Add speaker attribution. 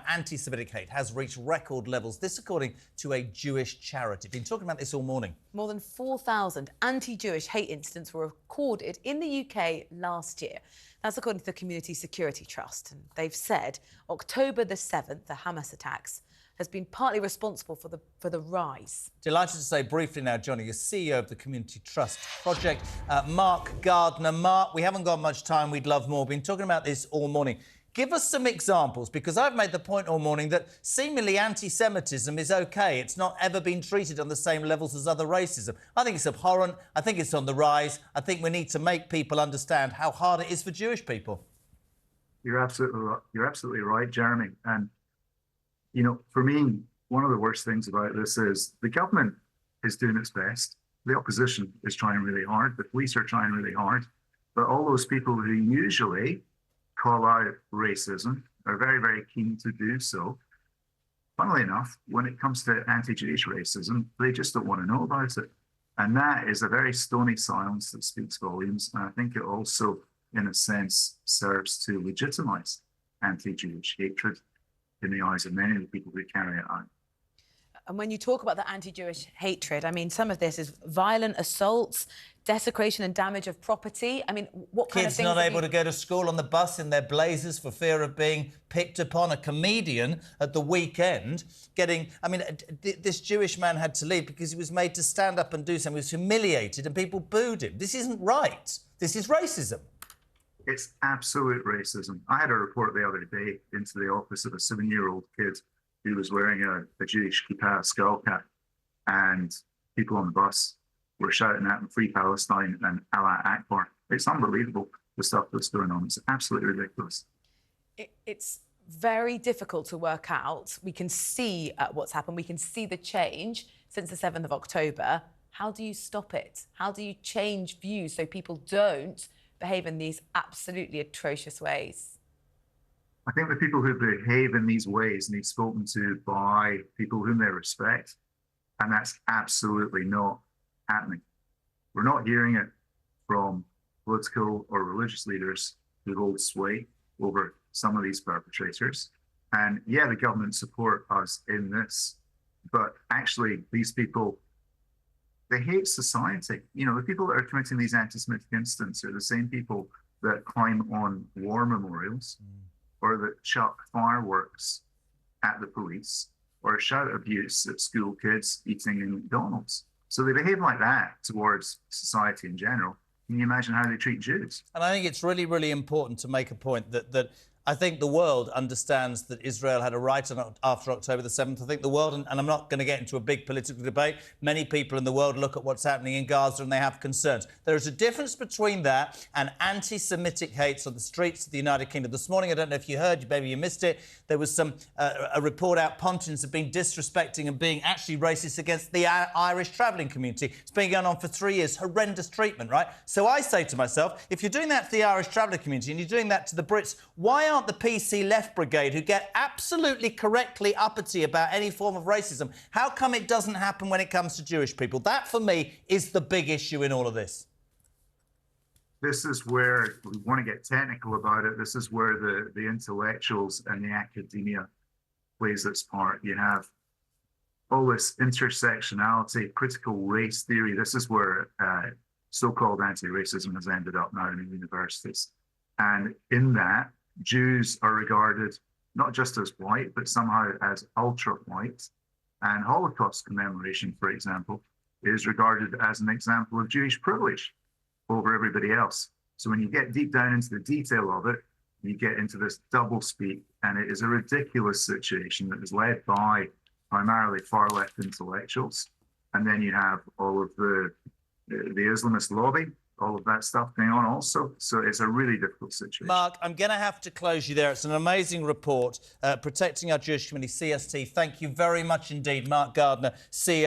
Speaker 1: Anti-Semitic hate has reached record levels. This according to a Jewish charity. Been talking about this all morning.
Speaker 2: More than 4,000 anti-Jewish hate incidents were recorded in the UK last year. That's according to the Community Security Trust. And they've said October the 7th, the Hamas attacks, has been partly responsible for the rise.
Speaker 1: Delighted to say briefly now, Johnny, you're CEO of the Community Trust Project. Mark Gardner. Mark, we haven't got much time. We'd love more. Been talking about this all morning. Give us some examples, because I've made the point all morning that seemingly anti-Semitism is OK. It's not ever been treated on the same levels as other racism. I think it's abhorrent. I think it's on the rise. I think we need to make people understand how hard it is for Jewish people.
Speaker 3: You're absolutely right, Jeremy. And, you know, for me, one of the worst things about this is the government is doing its best. The opposition is trying really hard. The police are trying really hard. But all those people who usually call out racism are very, very keen to do so. Funnily enough, when it comes to anti-Jewish racism, they just don't want to know about it. And that is a very stony silence that speaks volumes. And I think it also, in a sense, serves to legitimize anti-Jewish hatred in the eyes of many of the people who carry it out.
Speaker 2: And when you talk about the anti-Jewish hatred, I mean, some of this is violent assaults, desecration and damage of property. I mean, what kind of things...
Speaker 1: Kids not able to go to school on the bus in their blazers for fear of being picked upon. A comedian at the weekend getting... I mean, this Jewish man had to leave because he was made to stand up and do something. He was humiliated and people booed him. This isn't right. This is racism.
Speaker 3: It's absolute racism. I had a report the other day into the office of a 7-year-old kid who was wearing a Jewish kippah skull cap, and people on the bus were shouting at him, "Free Palestine" and "Allah Akbar." It's unbelievable, the stuff that's going on. It's absolutely ridiculous.
Speaker 2: It's very difficult to work out. We can see what's happened. We can see the change since the 7th of October. How do you stop it? How do you change views so people don't behave in these absolutely atrocious ways?
Speaker 3: I think the people who behave in these ways need spoken to by people whom they respect, and that's absolutely not happening. We're not hearing it from political or religious leaders who hold sway over some of these perpetrators. And yeah, the government support us in this, but actually these people, they hate society. You know, the people that are committing these anti-Semitic incidents are the same people that climb on war memorials, or that chuck fireworks at the police, or shout abuse at school kids eating in McDonald's. So they behave like that towards society in general. Can you imagine how they treat Jews?
Speaker 1: And I think it's really, really important to make a point that I think the world understands that Israel had a right after October the 7th. I think the world, and I'm not going to get into a big political debate, many people in the world look at what's happening in Gaza and they have concerns. There is a difference between that and anti-Semitic hates on the streets of the United Kingdom. This morning, I don't know if you heard, maybe you missed it, there was a report out, Pontins have been disrespecting and being actually racist against the Irish travelling community. It's been going on for 3 years. Horrendous treatment, right? So I say to myself, if you're doing that to the Irish travelling community and you're doing that to the Brits, why aren't the PC left brigade, who get absolutely correctly uppity about any form of racism, how come it doesn't happen when it comes to Jewish people? That, for me, is the big issue in all of this.
Speaker 3: This is where we want to get technical about it. This is where the intellectuals and the academia plays its part. You have all this intersectionality, critical race theory. This is where so-called anti-racism has ended up now in the universities. And in that, Jews are regarded not just as white, but somehow as ultra-white. And Holocaust commemoration, for example, is regarded as an example of Jewish privilege over everybody else. So when you get deep down into the detail of it, you get into this double speak, and it is a ridiculous situation that is led by primarily far-left intellectuals. And then you have all of the Islamist lobby, all of that stuff going on also. So it's a really difficult situation.
Speaker 1: Mark, I'm going to have to close you there. It's an amazing report, Protecting Our Jewish Community, CST. Thank you very much indeed, Mark Gardner, CEO.